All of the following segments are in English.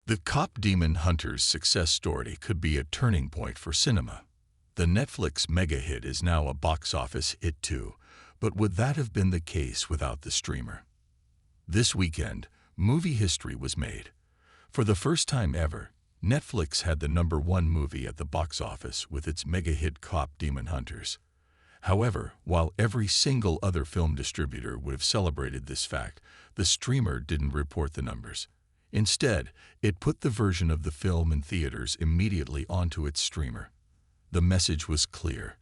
The Cop Demon Hunter's success story could be a turning point for cinema. The Netflix mega hit is now a box office hit too, but would that have been the case without the streamer? This weekend, movie history was made. For the first time ever, Netflix had the #1 movie at the box office with its mega hit Cop Demon Hunters. However, while every single other film distributor would have celebrated this fact, the streamer didn't report the numbers. Instead, it put the version of the film in theaters immediately onto its streamer. The message was clear.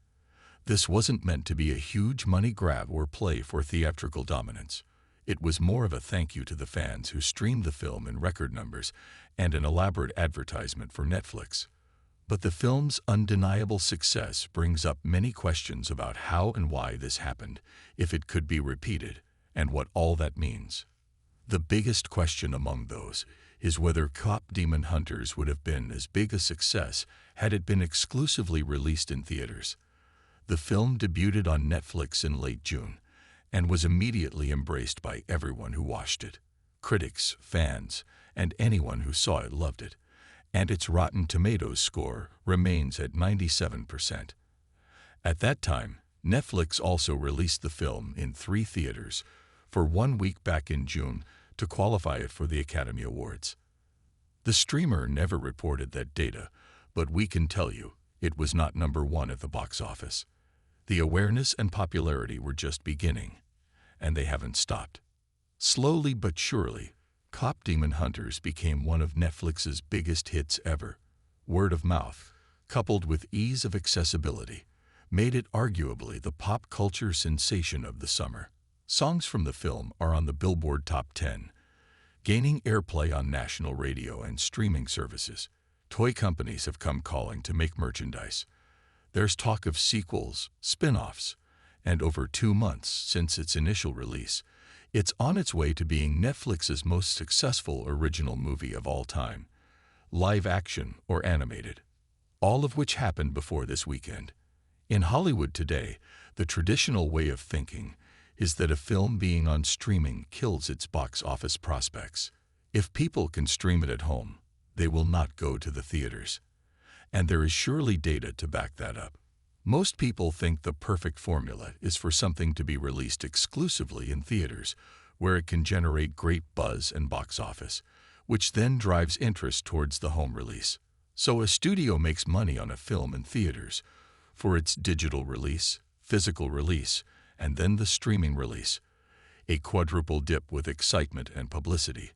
This wasn't meant to be a huge money grab or play for theatrical dominance. It was more of a thank you to the fans who streamed the film in record numbers and an elaborate advertisement for Netflix. But the film's undeniable success brings up many questions about how and why this happened, if it could be repeated, and what all that means. The biggest question among those is whether Cop Demon Hunters would have been as big a success had it been exclusively released in theaters. The film debuted on Netflix in late June and was immediately embraced by everyone who watched it. Critics, fans, and anyone who saw it loved it, and its Rotten Tomatoes score remains at 97%. At that time, Netflix also released the film in 3 theaters for 1 week back in June to qualify it for the Academy Awards. The streamer never reported that data, but we can tell you it was not #1 at the box office. The awareness and popularity were just beginning, and they haven't stopped. Slowly but surely, Cop Demon Hunters became one of Netflix's biggest hits ever. Word of mouth, coupled with ease of accessibility, made it arguably the pop culture sensation of the summer. Songs from the film are on the Billboard Top 10, gaining airplay on national radio and streaming services. Toy companies have come calling to make merchandise. There's talk of sequels, spin-offs, and over 2 months since its initial release, it's on its way to being Netflix's most successful original movie of all time, live action or animated, all of which happened before this weekend. In Hollywood today, the traditional way of thinking is that a film being on streaming kills its box office prospects. If people can stream it at home, they will not go to the theaters. And there is surely data to back that up. Most people think the perfect formula is for something to be released exclusively in theaters, where it can generate great buzz and box office, which then drives interest towards the home release. So a studio makes money on a film in theaters for its digital release, physical release, and then the streaming release. A quadruple dip with excitement and publicity,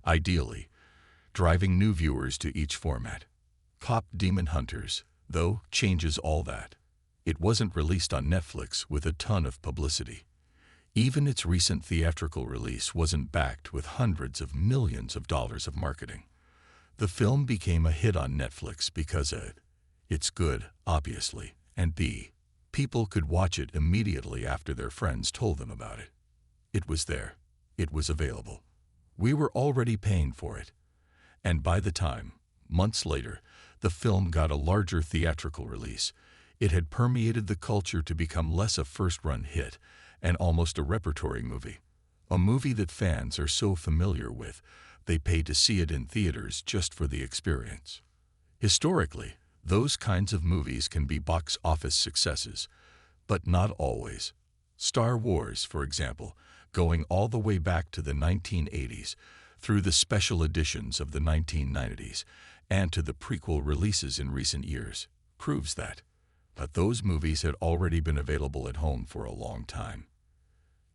ideally, driving new viewers to each format. Cop Demon Hunters, though, changes all that. It wasn't released on Netflix with a ton of publicity. Even its recent theatrical release wasn't backed with hundreds of millions of dollars of marketing. The film became a hit on Netflix because A, it's good, obviously, and B, people could watch it immediately after their friends told them about it. It was there. It was available. We were already paying for it. And by the time, months later, the film got a larger theatrical release, it had permeated the culture to become less a first-run hit and almost a repertory movie. A movie that fans are so familiar with, they pay to see it in theaters just for the experience. Historically, those kinds of movies can be box office successes, but not always. Star Wars, for example, going all the way back to the 1980s, through the special editions of the 1990s, and to the prequel releases in recent years, proves that. But those movies had already been available at home for a long time.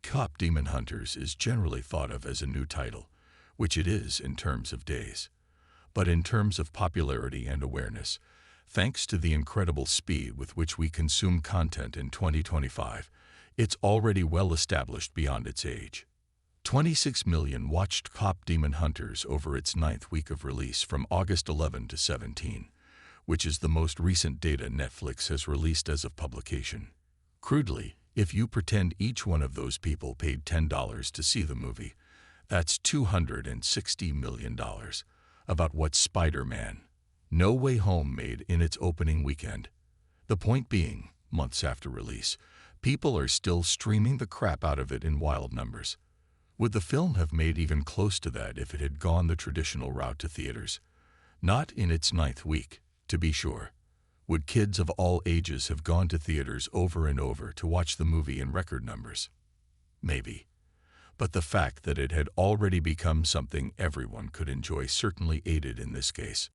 Cop Demon Hunters is generally thought of as a new title, which it is in terms of days. But in terms of popularity and awareness, thanks to the incredible speed with which we consume content in 2025, it's already well established beyond its age. 26 million watched Cop Demon Hunters over its 9th week of release from August 11 to 17, which is the most recent data Netflix has released as of publication. Crudely, if you pretend each one of those people paid $10 to see the movie, that's $260 million, about what Spider-Man: No Way Home made in its opening weekend. The point being, months after release, people are still streaming the crap out of it in wild numbers. Would the film have made even close to that if it had gone the traditional route to theaters? Not in its ninth week, to be sure. Would kids of all ages have gone to theaters over and over to watch the movie in record numbers? Maybe. But the fact that it had already become something everyone could enjoy certainly aided in this case.